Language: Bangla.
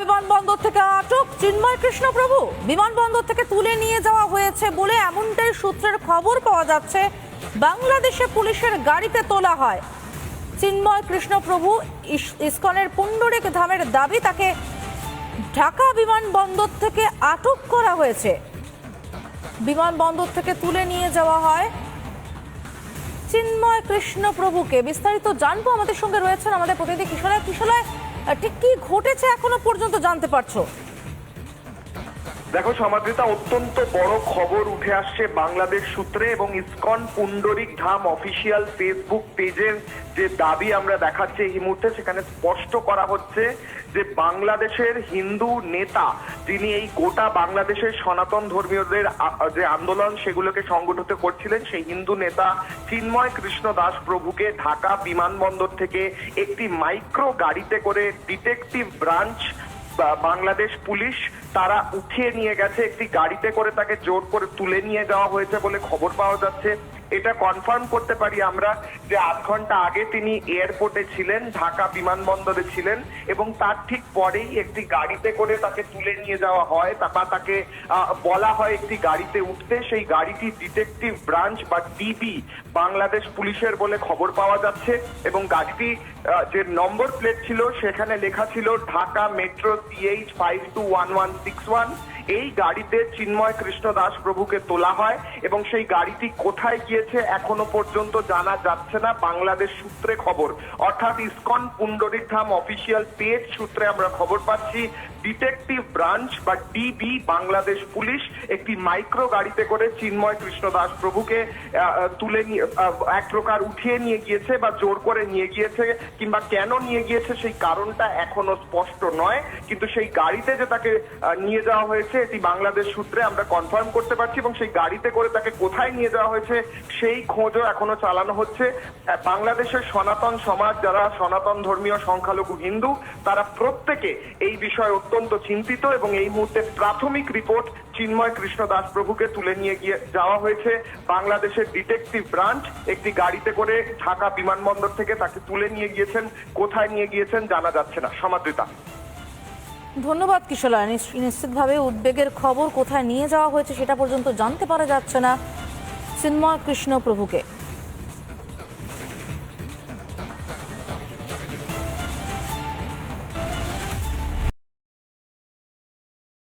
বিমানবন্দর থেকে আটক চিন্ময় কৃষ্ণ প্রভু। বিমানবন্দর থেকে তুলে নিয়ে যাওয়া হয়েছে বলে এমনটাই সূত্রের খবর পাওয়া যাচ্ছে। বাংলাদেশে পুলিশের গাড়িতে তোলা হয় চিন্ময় কৃষ্ণ প্রভু। ইসকনের পুণ্ডরিক ধামের দাবি, তাকে ঢাকা বিমানবন্দর থেকে আটক করা হয়েছে। বিমানবন্দর থেকে তুলে নিয়ে যাওয়া হয় চিন্ময় কৃষ্ণ প্রভুকে। বিস্তারিত জানবো, আমাদের সঙ্গে রয়েছেন আমাদের প্রতিনিধি কিশোরয়। কিশোরয়, ঠিক কি ঘটেছে এখনো পর্যন্ত জানতে পারছো? দেখো সমাদৃতা, অত্যন্ত বড় খবর উঠে আসছে বাংলাদেশ সূত্রে এবং ইসকন পুণ্ডরিক ধাম অফিসিয়াল ফেসবুক পেজের যে দাবি আমরা দেখাচ্ছি এই মুহূর্তে, সেখানে স্পষ্ট করা হচ্ছে যে বাংলাদেশের হিন্দু নেতা, যিনি এই গোটা বাংলাদেশের সনাতন ধর্মীয়দের যে আন্দোলন সেগুলোকে সংগঠিত করছিলেন, সেই হিন্দু নেতা চিন্ময় কৃষ্ণ দাস প্রভুকে ঢাকা বিমানবন্দর থেকে একটি মাইক্রো গাড়িতে করে ডিটেকটিভ ব্রাঞ্চ বাংলাদেশ পুলিশ তারা উঠিয়ে নিয়ে গেছে। একটি গাড়িতে করে তাকে জোর করে তুলে নিয়ে যাওয়া হয়েছে বলে খবর পাওয়া যাচ্ছে। এটা কনফার্ম করতে পারি আমরা যে 8 ঘন্টা আগে তিনি এয়ারপোর্টে ছিলেন, ঢাকা বিমানবন্দরে ছিলেন এবং তার ঠিক পরেই একটি গাড়িতে করে তাকে তুলে নিয়ে যাওয়া হয়। তারপর তাকে বলা হয় একটি গাড়িতে উঠতে। সেই গাড়িটি ডিটেকটিভ ব্রাঞ্চ বা ডিবি বাংলাদেশ পুলিশের বলে খবর পাওয়া যাচ্ছে এবং গাড়িটি যে নম্বর প্লেট ছিল সেখানে লেখা ছিল ঢাকা মেট্রো CH 521161। এই গাড়িতে চিন্ময় কৃষ্ণ দাস প্রভুকে তোলা হয় এবং সেই গাড়িটি কোথায় গিয়েছে এখনো পর্যন্ত জানা যাচ্ছে না। বাংলাদেশ সূত্রে খবর, অর্থাৎ ইসকন পুণ্ডরিক ধাম অফিসিয়াল পেজ সূত্রে আমরা খবর পাচ্ছি ডিটেকটিভ ব্রাঞ্চ বা ডিবি বাংলাদেশ পুলিশ একটি মাইক্রো গাড়িতে করে চিন্ময় কৃষ্ণ দাস প্রভুকে তুলে নিয়ে এক প্রকার উঠিয়ে নিয়ে গিয়েছে বা জোর করে নিয়ে গিয়েছে, কিংবা কেন নিয়ে গিয়েছে সেই কারণটা এখনো স্পষ্ট নয়। কিন্তু সেই গাড়িতে যে তাকে নিয়ে যাওয়া হয়েছে এটি বাংলাদেশ সূত্রে আমরা কনফার্ম করতে পারছি এবং সেই গাড়িতে করে তাকে কোথায় নিয়ে যাওয়া হয়েছে সেই খোঁজও এখনো চালানো হচ্ছে। বাংলাদেশের সনাতন সমাজ, যারা সনাতন ধর্মীয় সংখ্যালঘু হিন্দু, তারা প্রত্যেকে এই বিষয়ে অত্যন্ত চিন্তিত এবং এই মুহূর্তে প্রাথমিক রিপোর্ট চিন্ময় কৃষ্ণ দাস প্রভুকে তুলে নিয়ে গিয়ে যাওয়া হয়েছে বাংলাদেশের ডিটেকটিভ ব্রাঞ্চ একটি গাড়িতে করে ঢাকা বিমানবন্দর থেকে তাকে তুলে নিয়ে গিয়েছেন। কোথায় নিয়ে গিয়েছেন জানা যাচ্ছে না। সমাদৃতা, ধন্যবাদ কিশোরয়। নিশ্চিতভাবে উদ্বেগের খবর, কোথায় নিয়ে যাওয়া হয়েছে সেটা পর্যন্ত জানতে পারা যাচ্ছে না চিন্ময় কৃষ্ণ প্রভুকে।